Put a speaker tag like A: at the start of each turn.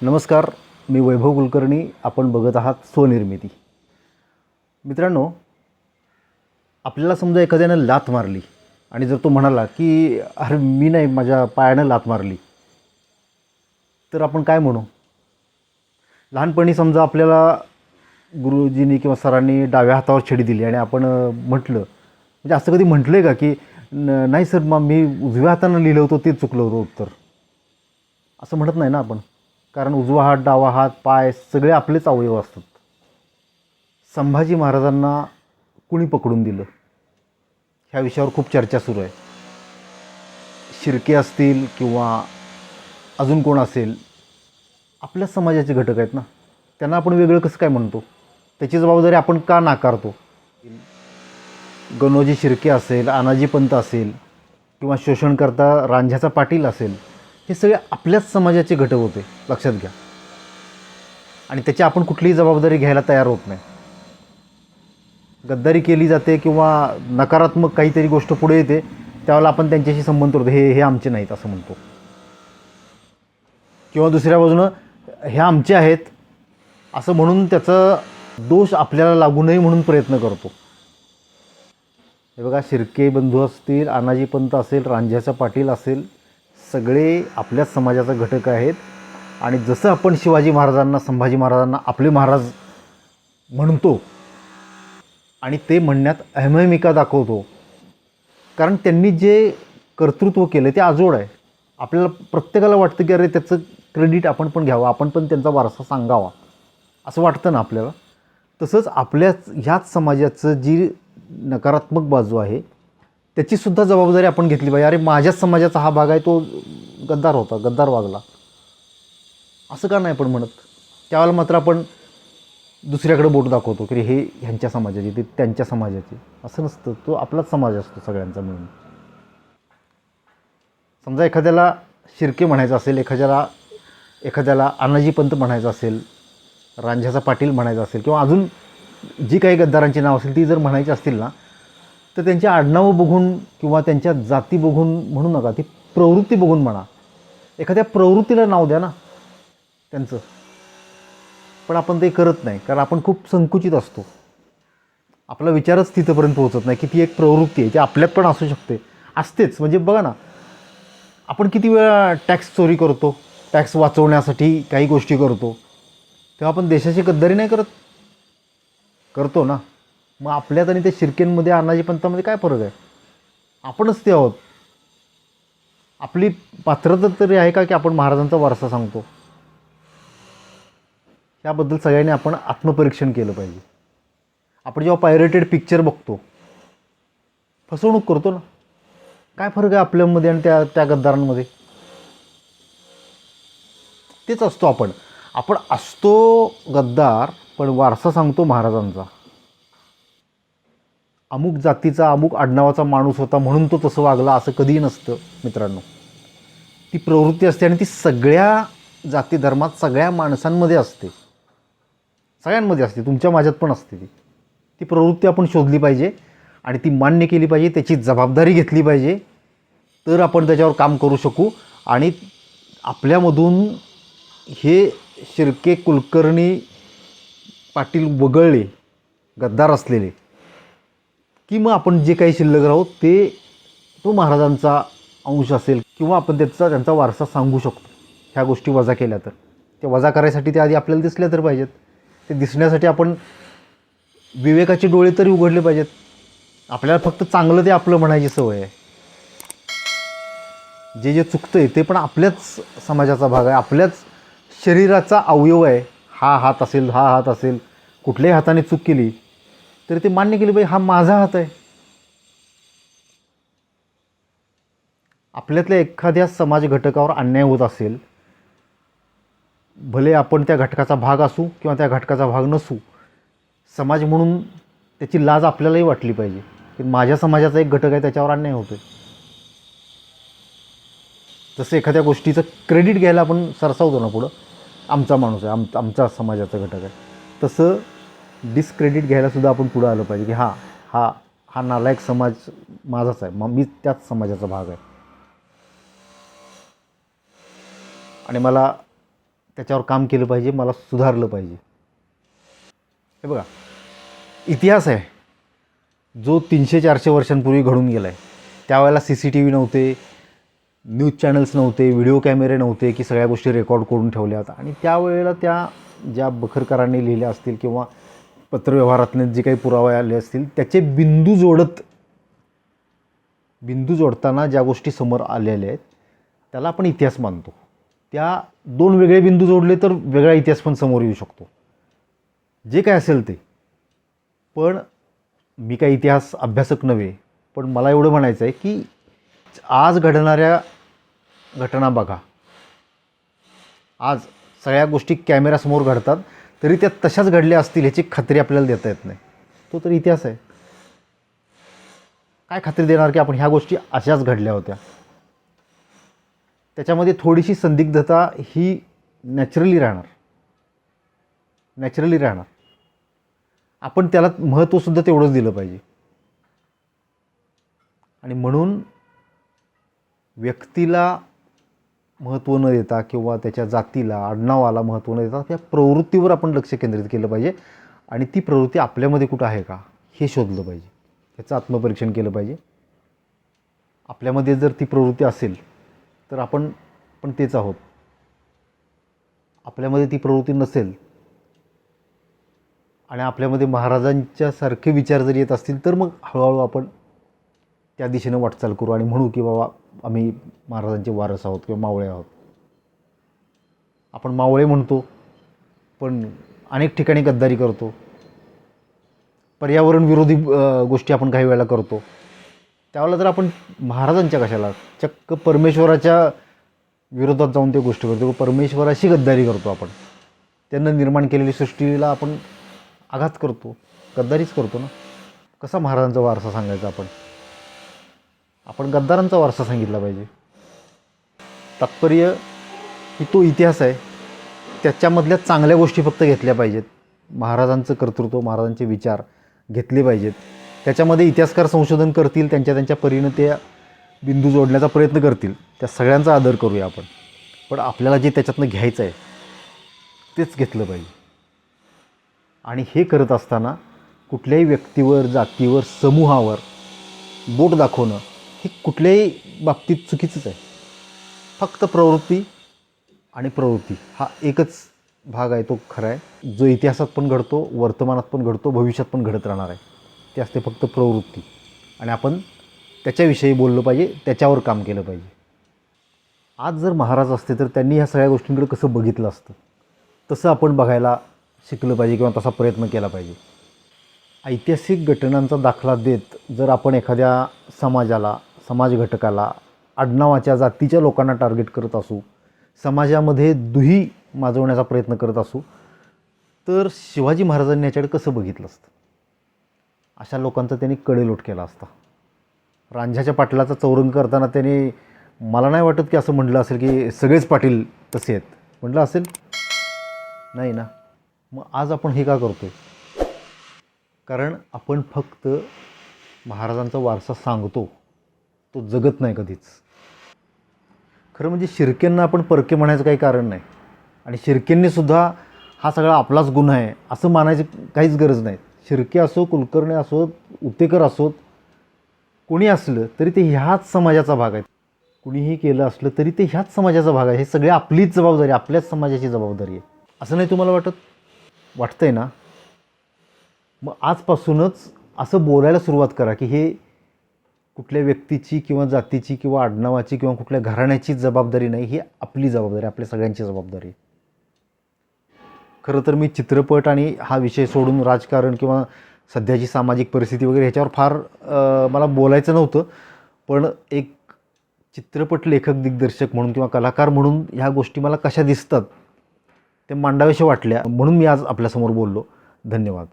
A: नमस्कार, मी वैभव कुलकर्णी. आपण बघत आहात स्वनिर्मिती. मित्रांनो, आपल्याला समजा एखाद्यानं लाथ मारली आणि जर तो म्हणाला की अरे मी नाही, माझ्या पायानं लाथ मारली, तर आपण काय म्हणू? लहानपणी समजा आपल्याला गुरुजींनी किंवा सरांनी डाव्या हातावर छडी दिली आणि आपण म्हटलं, म्हणजे असं कधी म्हटलं आहे का की नाही सर, मग मी उजव्या हातानं लिहिलं होतं, ते चुकलं होतं उत्तर, असं म्हणत नाही ना आपण. कारण उजवा हात, डावा हात, पाय सगळे आपलेच अवयव असतात. संभाजी महाराजांना कुणी पकडून दिलं, ह्या विषयावर खूप चर्चा सुरू आहे. शिर्के असतील किंवा अजून कोण असेल, आपल्याच समाजाचे घटक आहेत ना. त्यांना आपण वेगळं कसं काय म्हणतो? त्याची जबाबदारी आपण का नाकारतो? गणोजी शिर्के असेल, आनाजी पंत असेल किंवा शोषणकर्ता रांझ्याचा पाटील असेल, हे सगळे आपल्याच समाजाचे घटक होते, लक्षात घ्या. आणि त्याची आपण कुठलीही जबाबदारी घ्यायला तयार होत नाही. गद्दारी केली जाते किंवा नकारात्मक काहीतरी गोष्ट पुढे येते, त्यावेळेला आपण त्यांच्याशी संबंध होतो, हे आमचे नाहीत असं म्हणतो. किंवा दुसऱ्या बाजूनं हे आमचे आहेत असं म्हणून त्याचा दोष आपल्याला लागू नये म्हणून प्रयत्न करतो. हे बघा, शिर्के बंधू असतील, आनाजी पंत असेल, रांझ्याचा पाटील असेल, सगळे आपल्याच समाजाचा घटक आहेत. आणि जसं आपण शिवाजी महाराजांना, संभाजी महाराजांना आपले महाराज म्हणतो आणि ते म्हणण्यात अहमहिका दाखवतो, कारण त्यांनी जे कर्तृत्व केलं ते अजोड आहे. आपल्याला प्रत्येकाला वाटतं की अरे त्याचं क्रेडिट आपण पण घ्यावं, आपण पण त्यांचा वारसा सांगावा, असं वाटतं ना आपल्याला. तसंच आपल्याच ह्याच समाजाचं जी नकारात्मक बाजू आहे त्याचीसुद्धा जबाबदारी आपण घेतली पाहिजे. अरे माझ्याच समाजाचा हा भाग आहे, तो गद्दार होता, गद्दार वागला, असं का नाही आपण म्हणत? त्यावेळेला मात्र आपण दुसऱ्याकडे बोट दाखवतो की हे ह्यांच्या समाजाचे, ते त्यांच्या समाजाचे. असं नसतं, तो आपलाच समाज असतो सगळ्यांचा मिळून. समजा एखाद्याला शिर्के म्हणायचं असेल, एखाद्याला आनाजी पंत म्हणायचं असेल, रांझ्याचा पाटील म्हणायचं असेल, किंवा अजून जी काही गद्दारांची नाव असेल ती जर म्हणायची असतील ना, तर त्यांची आडनावं बघून किंवा त्यांच्या जाती बघून म्हणू नका, ती प्रवृत्ती बघून म्हणा. एखाद्या प्रवृत्तीला नाव द्या ना त्यांचं. पण आपण ते करत नाही, कारण आपण खूप संकुचित असतो. आपला विचारच तिथंपर्यंत पोहोचत नाही की ती एक प्रवृत्ती आहे, ती आपल्यात पण असू शकते, असतेच. म्हणजे बघा ना, आपण किती वेळा टॅक्स चोरी करतो, टॅक्स वाचवण्यासाठी काही गोष्टी करतो, तेव्हा आपण देशाची गद्दारी नाही करतो ना. मग आपल्यात आणि त्या शिर्केंमध्ये, अनाजी पंतामध्ये काय फरक आहे? आपणच ते आहोत. आपली पात्रता तरी आहे का की आपण महाराजांचा वारसा सांगतो? याबद्दल सगळ्यांनी आपण आत्मपरीक्षण केलं पाहिजे. आपण जेव्हा पायरेटेड पिक्चर बघतो, फसवणूक करतो ना. काय फरक आहे आपल्यामध्ये आणि त्या गद्दारांमध्ये? तेच असतो आपण असतो गद्दार, पण वारसा सांगतो महाराजांचा. अमुक जातीचा, अमुक आडनावाचा माणूस होता म्हणून तो तसं वागला, असं कधीही नसतं मित्रांनो. ती प्रवृत्ती असते आणि ती सगळ्या जाती धर्मात, सगळ्या माणसांमध्ये असते, सगळ्यांमध्ये असते, तुमच्या माझ्यात पण असते. ती प्रवृत्ती आपण शोधली पाहिजे आणि ती मान्य केली पाहिजे, त्याची जबाबदारी घेतली पाहिजे, तर आपण त्याच्यावर काम करू शकू. आणि आपल्यामधून हे शिर्के, कुलकर्णी, पाटील वगळले, गद्दार असलेले, की मग आपण जे काही शिल्लक राहू तो महाराजांचा अंश असेल, किंवा आपण त्यांचा वारसा सांगू शकतो. ह्या गोष्टी वजा केल्या तर, त्या वजा करायसाठी ते आधी आपल्याला दिसल्या तर पाहिजेत. ते दिसण्यासाठी आपण विवेकाचे डोळे तरी उघडले पाहिजेत. आपल्याला फक्त चांगलं ते आपलं म्हणायची सवय आहे. जे चुकतं आहे ते पण आपल्याच समाजाचा भाग आहे, आपल्याच शरीराचा अवयव आहे. हा हात असेल, कुठल्याही हाताने चूक केली तरी ते मान्य केली पाहिजे, हा माझा हात आहे. आपल्यातल्या एखाद्या समाज घटकावर अन्याय होत असेल, भले आपण त्या घटकाचा भाग असू किंवा त्या घटकाचा भाग नसू, समाज म्हणून त्याची लाज आपल्यालाही वाटली पाहिजे की माझ्या समाजाचा एक घटक आहे, त्याच्यावर अन्याय होतो आहे. जसं एखाद्या गोष्टीचं क्रेडिट घ्यायला आपण सरसावतो ना पुढं, आमचा माणूस आहे, आमचा समाजाचा घटक आहे, तसं डिस्क्रेडिट घ्यायलासुद्धा आपण पुढं आलं पाहिजे की हा नालायक समाज माझाच आहे, मग मी त्याच समाजाचा भाग आहे. आणि मला त्याच्यावर काम केलं पाहिजे, मला सुधारलं पाहिजे. हे बघा, इतिहास आहे जो 300-400 वर्षांपूर्वी घडून गेला आहे. त्यावेळेला CCTV नव्हते, न्यूज चॅनल्स नव्हते, व्हिडिओ कॅमेरे नव्हते की सगळ्या गोष्टी रेकॉर्ड करून ठेवल्या होत्या. आणि त्यावेळेला त्या ज्या बखरकरांनी लिहिल्या असतील किंवा पत्रव्यवहारातले जे काही पुरावे आले असतील त्याचे बिंदू जोडताना ज्या गोष्टी समोर आलेल्या आहेत त्याला आपण इतिहास मानतो. त्या 2 वेगळे बिंदू जोडले तर वेगळा इतिहास पण समोर येऊ शकतो. जे काय असेल ते. पण मी काही इतिहास अभ्यासक नव्हे, पण मला एवढं म्हणायचं आहे की आज घडणाऱ्या घटना बघा. आज सगळ्या गोष्टी कॅमेऱ्यासमोर घडतात, तरी त्या तशाच घडल्या असतील ह्याची खात्री आपल्याला देता येत नाही. तो तर इतिहास आहे. काय खात्री देणार की आपण ह्या गोष्टी अशाच घडल्या होत्या. त्याच्यामध्ये थोडीशी संदिग्धता ही नॅचरली राहणार. आपण त्याला महत्त्वसुद्धा तेवढंच दिलं पाहिजे. आणि म्हणून व्यक्तीला महत्त्व न देता किंवा त्याच्या जातीला, आडनावाला महत्त्व न देता त्या प्रवृत्तीवर आपण लक्ष केंद्रित केलं पाहिजे. आणि ती प्रवृत्ती आपल्यामध्ये कुठं आहे का हे शोधलं पाहिजे. याचं आत्मपरीक्षण केलं पाहिजे. आपल्यामध्ये जर ती प्रवृत्ती असेल तर आपण पण तेच आहोत. आपल्यामध्ये ती प्रवृत्ती नसेल आणि आपल्यामध्ये महाराजांच्या सारखे विचार जर येत असतील तर मग हळूहळू आपण त्या दिशेनं वाटचाल करू आणि म्हणू की बाबा आम्ही महाराजांचे वारस आहोत किंवा मावळे आहोत. आपण मावळे म्हणतो, पण अनेक ठिकाणी गद्दारी करतो. पर्यावरण विरोधी गोष्टी आपण काही वेळेला करतो. त्यावेळेला जर आपण महाराजांच्या कशाला, चक्क परमेश्वराच्या विरोधात जाऊन ते गोष्टी करतो, परमेश्वराशी गद्दारी करतो. आपण त्यांना निर्माण केलेली सृष्टीला आपण आघात करतो, गद्दारीच करतो ना. कसा महाराजांचा वारसा सांगायचा आपण गद्दारांचा वारसा सांगितला पाहिजे. तात्पर्य की तो इतिहास आहे, त्याच्यामधल्या चांगल्या गोष्टी फक्त घेतल्या पाहिजेत. महाराजांचं कर्तृत्व, महाराजांचे विचार घेतले पाहिजेत. त्याच्यामध्ये इतिहासकार संशोधन करतील, त्यांच्या परीनं ते बिंदू जोडण्याचा प्रयत्न करतील. त्या सगळ्यांचा आदर करूया आपण. पण आपल्याला जे त्याच्यातनं घ्यायचं आहे तेच घेतलं पाहिजे. आणि हे करत असताना कुठल्याही व्यक्तीवर, जातीवर, समूहावर बोट दाखवणं हे कुठल्याही बाबतीत चुकीचंच आहे. फक्त प्रवृत्ती हा एकच भाग आहे, तो खरा आहे, जो इतिहासात पण घडतो, वर्तमानात पण घडतो, भविष्यात पण घडत राहणार आहे. ते असते फक्त प्रवृत्ती. आणि आपण त्याच्याविषयी बोललं पाहिजे, त्याच्यावर काम केलं पाहिजे. आज जर महाराज असते तर त्यांनी ह्या सगळ्या गोष्टींकडे कसं बघितलं असतं, तसं आपण बघायला शिकलं पाहिजे किंवा तसा प्रयत्न केला पाहिजे. ऐतिहासिक घटनांचा दाखला देत जर आपण एखाद्या समाजाला, समाज घटकाला, आडनावाच्या, जातीच्या लोकांना टार्गेट करत असू, समाजामध्ये दुही माजवण्याचा प्रयत्न करत असू, तर शिवाजी महाराजांनी याच्याकडे कसं बघितलं असतं? अशा लोकांचा त्यांनी कडेलोट केला असता. रांझ्याच्या पाटलाचा चौरंग करताना त्याने, मला नाही वाटत की असं म्हटलं असेल की सगळेच पाटील तसे आहेत. म्हटलं असेल? नाही ना. मग आज आपण हे का करतो? कारण आपण फक्त महाराजांचा वारसा सांगतो, तो जगत नाही कधीच. खरं म्हणजे शिर्केंना आपण परके म्हणायचं काही कारण नाही. आणि शिर्केंनीसुद्धा हा सगळा आपलाच गुन्हा आहे असं मानायची काहीच गरज नाही. शिर्के असो, कुलकर्णी असोत, उतेकर असोत, कोणी असलं तरी ते ह्याच समाजाचा भाग आहे. कुणीही केलं असलं तरी ते ह्याच समाजाचा भाग आहे. हे सगळे आपलीच जबाबदारी, आपल्याच समाजाची जबाबदारी आहे. असं नाही तुम्हाला वाटत? वाटतंय ना? मग आजपासूनच असं बोलायला सुरुवात करा की हे कुठल्या व्यक्तीची किंवा जातीची किंवा आडनावाची किंवा कुठल्या घराण्याची जबाबदारी नाही, ही आपली जबाबदारी, आपल्या सगळ्यांची जबाबदारी. खरं तर मी चित्रपट आणि हा विषय सोडून राजकारण किंवा सध्याची सामाजिक परिस्थिती वगैरे ह्याच्यावर फार मला बोलायचं नव्हतं. पण एक चित्रपट लेखक, दिग्दर्शक म्हणून किंवा कलाकार म्हणून ह्या गोष्टी मला कशा दिसतात ते मांडाव्याशा वाटल्या, म्हणून मी आज आपल्यासमोर बोललो. धन्यवाद.